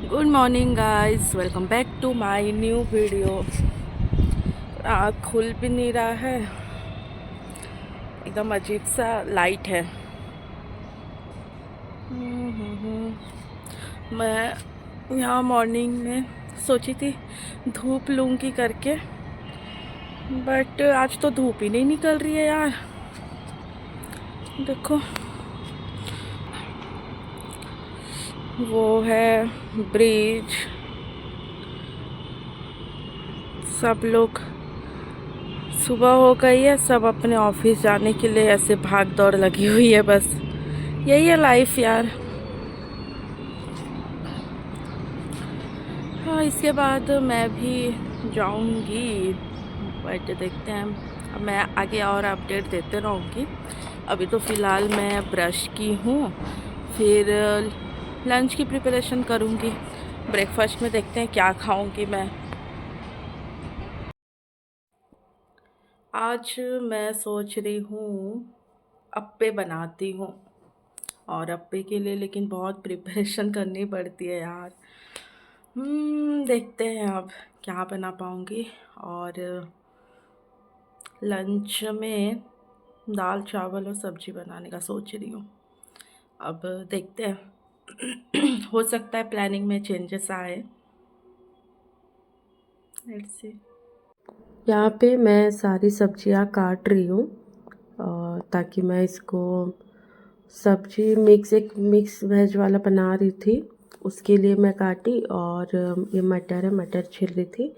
Good morning guys, welcome back to my new video. आँख खुल भी नहीं रहा है, एकदम अजीब सा लाइट है। मैं यहाँ मॉर्निंग में सोची थी धूप लूँगी करके, बट आज तो धूप ही नहीं निकल रही है यार। देखो वो है ब्रिज, सब लोग सुबह हो गई है, सब अपने ऑफिस जाने के लिए ऐसे भाग दौड़ लगी हुई है। बस यही है लाइफ यार। हाँ, इसके बाद मैं भी जाऊंगी, बट देखते हैं। अब मैं आगे और अपडेट देते रहूँगी। अभी तो फ़िलहाल मैं ब्रश की हूँ, फिर लंच की प्रिपरेशन करूँगी। ब्रेकफास्ट में देखते हैं क्या खाऊँगी मैं। आज मैं सोच रही हूँ अप्पे बनाती हूँ, और अप्पे के लिए लेकिन बहुत प्रिपरेशन करनी पड़ती है यार। देखते हैं अब क्या बना पाऊँगी। और लंच में दाल चावल और सब्ज़ी बनाने का सोच रही हूँ। अब देखते हैं हो सकता है प्लानिंग में चेंजेस आए। Let's see. यहाँ पे मैं सारी सब्जियाँ काट रही हूँ, ताकि मैं इसको सब्जी एक मिक्स वेज वाला बना रही थी, उसके लिए मैं काटी। और ये मटर है, मटर छिल रही थी।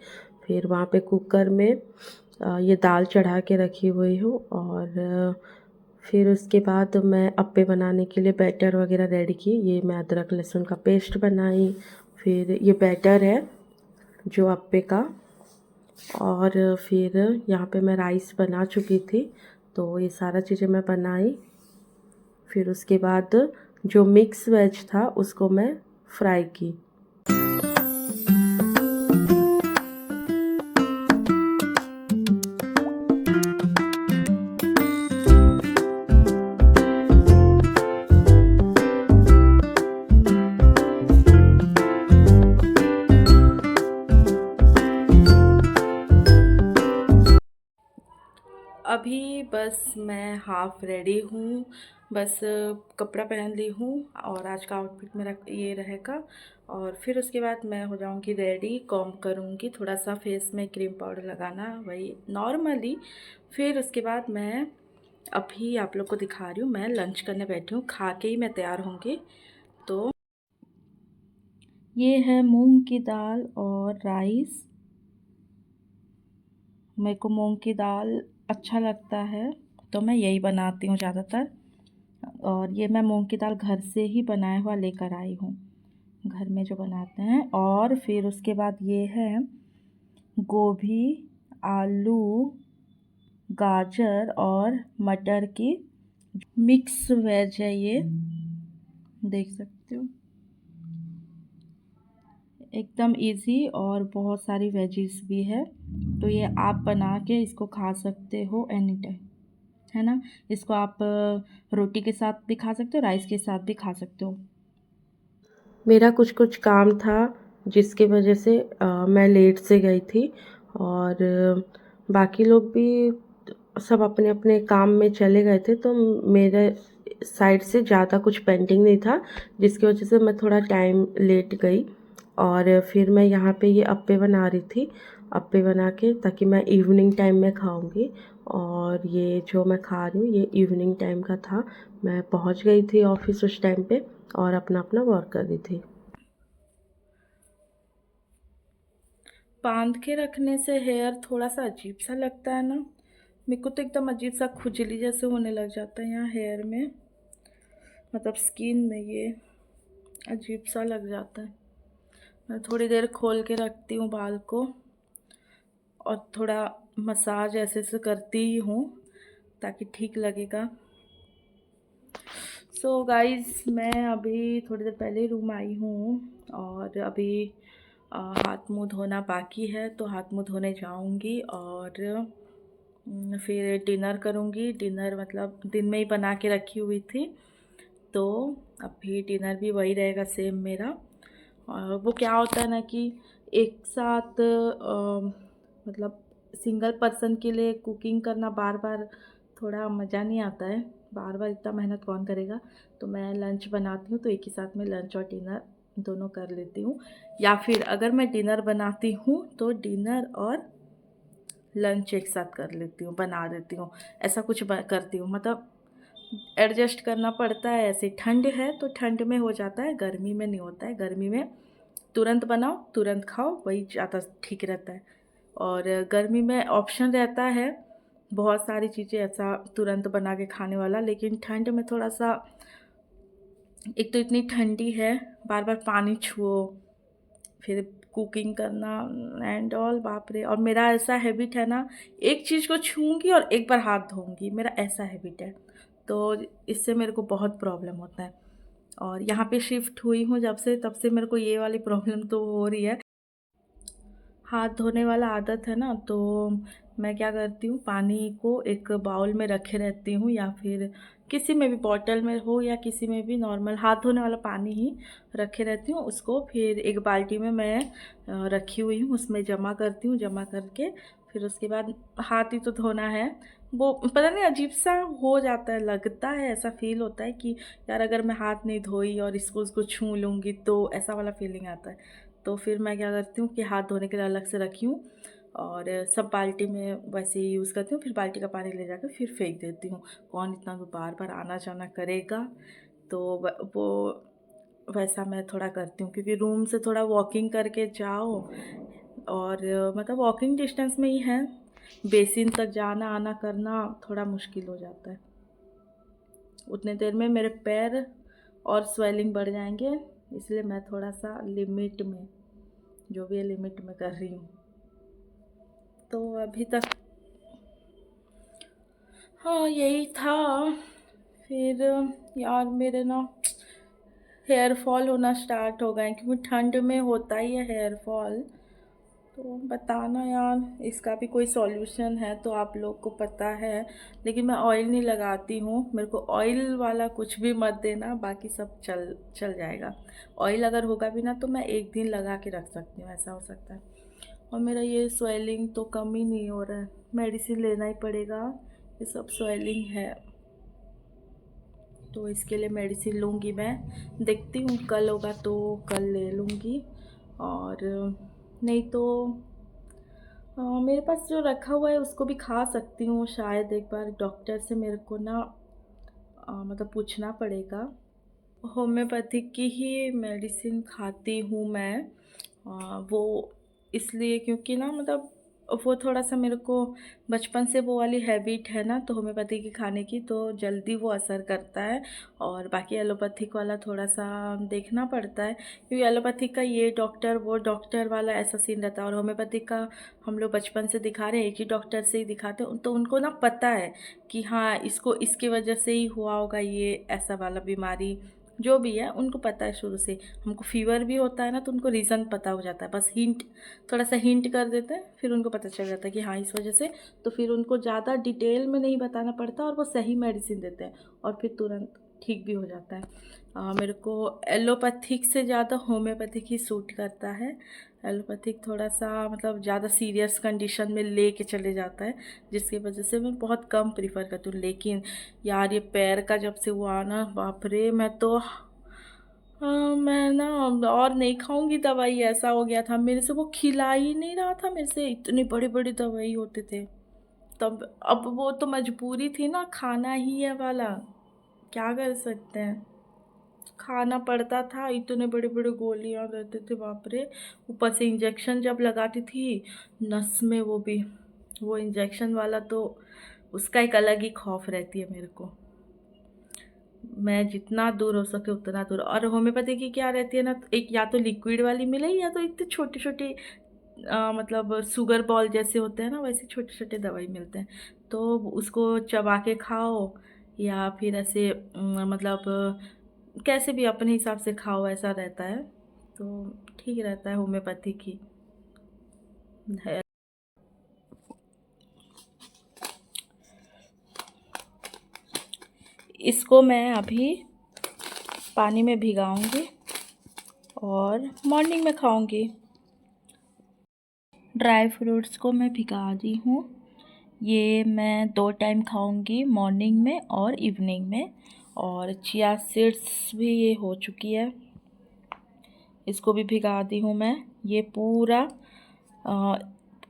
फिर वहाँ पे कुकर में ये दाल चढ़ा के रखी हुई हूँ। और फिर उसके बाद मैं अप्पे बनाने के लिए बैटर वगैरह रेडी की। ये मैं अदरक लहसुन का पेस्ट बनाई। फिर ये बैटर है जो अप्पे का। और फिर यहाँ पे मैं राइस बना चुकी थी, तो ये सारा चीज़ें मैं बनाई। फिर उसके बाद जो मिक्स वेज था उसको मैं फ्राई की। अभी बस मैं हाफ़ रेडी हूँ, बस कपड़ा पहन ली हूँ, और आज का आउटफिट मेरा ये रहेगा। और फिर उसके बाद मैं हो जाऊँगी रेडी, कॉम्ब करूँगी, थोड़ा सा फेस में क्रीम पाउडर लगाना वही नॉर्मली। फिर उसके बाद मैं अभी आप लोग को दिखा रही हूँ, मैं लंच करने बैठी हूँ, खा के ही मैं तैयार होंगी। तो ये है मूंग की दाल और राइस। मेरे को मूंग की दाल अच्छा लगता है, तो मैं यही बनाती हूँ ज़्यादातर। और ये मैं मूंग की दाल घर से ही बनाया हुआ लेकर आई हूँ, घर में जो बनाते हैं। और फिर उसके बाद ये है गोभी, आलू, गाजर और मटर की मिक्स वेज है ये, देख सकते हो। एकदम इजी और बहुत सारी वेजीज भी है, तो ये आप बना के इसको खा सकते हो एनी टाइम, है ना। इसको आप रोटी के साथ भी खा सकते हो, राइस के साथ भी खा सकते हो। मेरा कुछ कुछ काम था जिसकी वजह से मैं लेट से गई थी। और बाकी लोग भी सब अपने अपने काम में चले गए थे, तो मेरे साइड से ज़्यादा कुछ पेंडिंग नहीं था, जिसकी वजह से मैं थोड़ा टाइम लेट गई। और फिर मैं यहाँ पे ये अप्पे बना रही थी, अप्पे बना के ताकि मैं इवनिंग टाइम में खाऊंगी। और ये जो मैं खा रही हूँ ये इवनिंग टाइम का था। मैं पहुँच गई थी ऑफिस उस टाइम पे, और अपना अपना वर्क कर रही थी। बांध के रखने से हेयर थोड़ा सा अजीब सा लगता है ना। मेरे को तो एकदम अजीब सा खुजली जैसे होने लग जाता है यहाँ हेयर में, मतलब स्किन में ये अजीब सा लग जाता है। मैं थोड़ी देर खोल के रखती हूँ बाल को, और थोड़ा मसाज ऐसे से करती ही हूँ ताकि ठीक लगेगा। सो गाइस, मैं अभी थोड़ी देर पहले ही रूम आई हूँ, और अभी हाथ मुंह धोना बाकी है, तो हाथ मुंह धोने जाऊँगी। और फिर डिनर करूँगी। डिनर मतलब दिन में ही बना के रखी हुई थी, तो अभी डिनर भी वही रहेगा सेम मेरा। वो क्या होता है ना कि एक साथ मतलब सिंगल पर्सन के लिए कुकिंग करना बार बार थोड़ा मज़ा नहीं आता है, बार बार इतना मेहनत कौन करेगा। तो मैं लंच बनाती हूँ तो एक ही साथ में लंच और डिनर दोनों कर लेती हूँ, या फिर अगर मैं डिनर बनाती हूँ तो डिनर और लंच एक साथ कर लेती हूँ, बना देती हूँ। ऐसा कुछ करती हूँ, मतलब एडजस्ट करना पड़ता है। ऐसे ठंड है तो ठंड में हो जाता है, गर्मी में नहीं होता है। गर्मी में तुरंत बनाओ तुरंत खाओ, वही ज़्यादा ठीक रहता है। और गर्मी में ऑप्शन रहता है बहुत सारी चीज़ें ऐसा तुरंत बना के खाने वाला, लेकिन ठंड में थोड़ा सा, एक तो इतनी ठंडी है, बार बार पानी छुओ, फिर कुकिंग करना एंड ऑल, बाप रे। और मेरा ऐसा हैबिट है ना, एक चीज़ को छूऊंगी और एक बार हाथ धोऊंगी, मेरा ऐसा हैबिट है। तो इससे मेरे को बहुत प्रॉब्लम होता है। और यहाँ पे शिफ्ट हुई हूँ जब से, तब से मेरे को ये वाली प्रॉब्लम तो हो रही है। हाथ धोने वाला आदत है ना, तो मैं क्या करती हूँ, पानी को एक बाउल में रखे रहती हूँ, या फिर किसी में भी, बॉटल में हो या किसी में भी, नॉर्मल हाथ धोने वाला पानी ही रखे रहती हूँ। उसको फिर एक बाल्टी में मैं रखी हुई हूँ, उसमें जमा करती हूँ। जमा करके फिर उसके बाद हाथ ही तो धोना है। वो पता नहीं अजीब सा हो जाता है, लगता है, ऐसा फील होता है कि यार अगर मैं हाथ नहीं धोई और इसको उसको छू लूँगी तो ऐसा वाला फीलिंग आता है। तो फिर मैं क्या करती हूँ कि हाथ धोने के लिए अलग से रखी हूँ, और सब बाल्टी में वैसे ही यूज़ करती हूँ। फिर बाल्टी का पानी ले जाकर फिर फेंक देती हूँ। कौन इतना बार बार आना जाना करेगा। तो वो वैसा मैं थोड़ा करती हूँ, क्योंकि रूम से थोड़ा वॉकिंग करके जाओ, और मतलब वॉकिंग डिस्टेंस में ही है, बेसिन तक जाना आना करना थोड़ा मुश्किल हो जाता है। उतने देर में मेरे पैर और स्वेलिंग बढ़ जाएंगे, इसलिए मैं थोड़ा सा लिमिट में, जो भी है लिमिट में कर रही हूँ। तो अभी तक हाँ यही था। फिर यार मेरे ना हेयर फॉल होना स्टार्ट हो गए, क्योंकि ठंड में होता ही है हेयर फॉल। तो बताना यार, इसका भी कोई सॉल्यूशन है तो आप लोग को पता है। लेकिन मैं ऑयल नहीं लगाती हूँ, मेरे को ऑयल वाला कुछ भी मत देना, बाकी सब चल चल जाएगा। ऑयल अगर होगा भी ना तो मैं एक दिन लगा के रख सकती हूँ, ऐसा हो सकता है। और मेरा ये स्वेलिंग तो कम ही नहीं हो रहा है, मेडिसिन लेना ही पड़ेगा। ये सब स्वेलिंग है तो इसके लिए मेडिसिन लूँगी मैं। देखती हूँ कल होगा तो कल ले लूँगी, और नहीं तो मेरे पास जो रखा हुआ है उसको भी खा सकती हूँ शायद। एक बार डॉक्टर से मेरे को ना मतलब पूछना पड़ेगा। होम्योपैथिक की ही मेडिसिन खाती हूँ मैं। वो इसलिए क्योंकि ना, मतलब वो थोड़ा सा मेरे को बचपन से वो वाली हैबिट है ना, तो होम्योपैथी की खाने की तो जल्दी वो असर करता है। और बाकी एलोपैथिक वाला थोड़ा सा देखना पड़ता है, क्योंकि एलोपैथिक का ये डॉक्टर वो डॉक्टर वाला ऐसा सीन रहता है, और होम्योपैथिक का हम लोग बचपन से दिखा रहे हैं, एक ही डॉक्टर से ही दिखाते हैं, तो उनको ना पता है कि हाँ इसको इसकी वजह से ही हुआ होगा ये ऐसा वाला बीमारी, जो भी है उनको पता है शुरू से। हमको फीवर भी होता है ना तो उनको रीज़न पता हो जाता है, बस हिंट, थोड़ा सा हिंट कर देते हैं, फिर उनको पता चल जाता है कि हाँ इस वजह से। तो फिर उनको ज़्यादा डिटेल में नहीं बताना पड़ता, और वो सही मेडिसिन देते हैं, और फिर तुरंत ठीक भी हो जाता है। मेरे को एलोपैथिक से ज़्यादा होम्योपैथिक ही सूट करता है। एलोपैथिक थोड़ा सा मतलब ज़्यादा सीरियस कंडीशन में ले के चले जाता है, जिसकी वजह से मैं बहुत कम प्रीफर करती हूँ। लेकिन यार ये पैर का जब से वो आना, बाप रे, मैं तो मैं ना और नहीं खाऊंगी दवाई, ऐसा हो गया था मेरे से। वो खिला ही नहीं रहा था मेरे से, इतने बड़े बड़े दवाई होते थे तब। अब वो तो मजबूरी थी ना, खाना ही है वाला, क्या कर सकते हैं, खाना पड़ता था। इतने बड़े बड़े गोलियां रहते थे, बाप रे। ऊपर से इंजेक्शन जब लगाती थी नस में, वो भी वो इंजेक्शन वाला, तो उसका एक अलग ही खौफ रहती है मेरे को। मैं जितना दूर हो सके उतना दूर। और होम्योपैथी की क्या रहती है ना, एक या तो लिक्विड वाली मिले, या तो एक तो छोटी छोटी मतलब शुगर बॉल जैसे होते हैं ना, वैसे छोटे छोटे दवाई मिलते हैं। तो उसको चबा के खाओ, या फिर ऐसे मतलब कैसे भी अपने हिसाब से खाओ, ऐसा रहता है। तो ठीक रहता है होम्योपैथी की है। इसको मैं अभी पानी में भिगाऊंगी, और मॉर्निंग में खाऊंगी। ड्राई फ्रूट्स को मैं भिगा दी हूँ। ये मैं 2 टाइम खाऊंगी, मॉर्निंग में और इवनिंग में। और चिया सीड्स भी ये हो चुकी है, इसको भी भिगा दी हूँ मैं। ये पूरा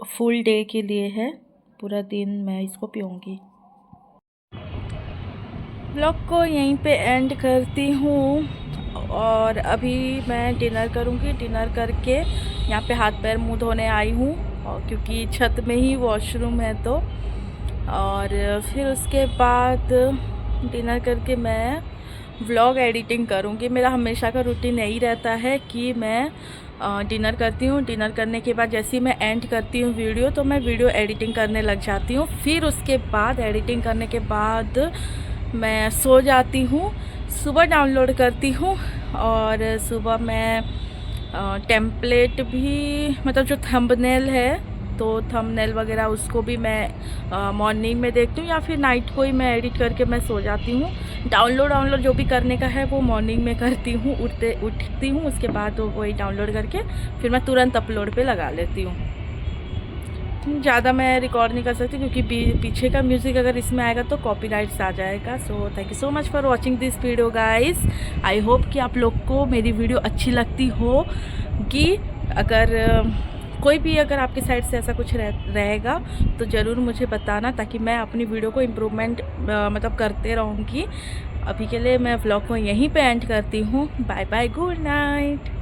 फुल डे के लिए है, पूरा दिन मैं इसको पीऊँगी। व्लॉग को यहीं पे एंड करती हूँ और अभी मैं डिनर करूँगी। डिनर करके यहाँ पे हाथ पैर मुँह धोने आई हूँ, और क्योंकि छत में ही वॉशरूम है तो। और फिर उसके बाद डिनर करके मैं व्लॉग एडिटिंग करूँगी। मेरा हमेशा का रूटीन यही रहता है कि मैं डिनर करती हूँ। डिनर करने के बाद जैसे ही मैं एंड करती हूँ वीडियो, तो मैं वीडियो एडिटिंग करने लग जाती हूँ। फिर उसके बाद एडिटिंग करने के बाद मैं सो जाती हूँ। सुबह डाउनलोड करती हूँ और सुबह मैं टेम्पलेट भी, मतलब जो थंबनेल है तो थंबनेल वगैरह उसको भी मैं मॉर्निंग में देखती हूँ या फिर नाइट को ही मैं एडिट करके मैं सो जाती हूँ। डाउनलोड जो भी करने का है वो मॉर्निंग में करती हूँ, उठती हूँ, उसके बाद वही डाउनलोड करके फिर मैं तुरंत अपलोड पे लगा लेती हूँ। ज़्यादा मैं रिकॉर्ड नहीं कर सकती क्योंकि पीछे का म्यूज़िक अगर इसमें आएगा तो कॉपीराइट्स आ जाएगा। So thank you so much for watching this video guys. I hope कि आप लोग को मेरी वीडियो अच्छी लगती होगी। अगर कोई भी अगर आपकी साइड से ऐसा कुछ रहेगा तो ज़रूर मुझे बताना, ताकि मैं अपनी वीडियो को इम्प्रूवमेंट मतलब करते रहूँगी। अभी के लिए मैं व्लॉग को यहीं पे एंड करती हूँ। Bye bye, good night.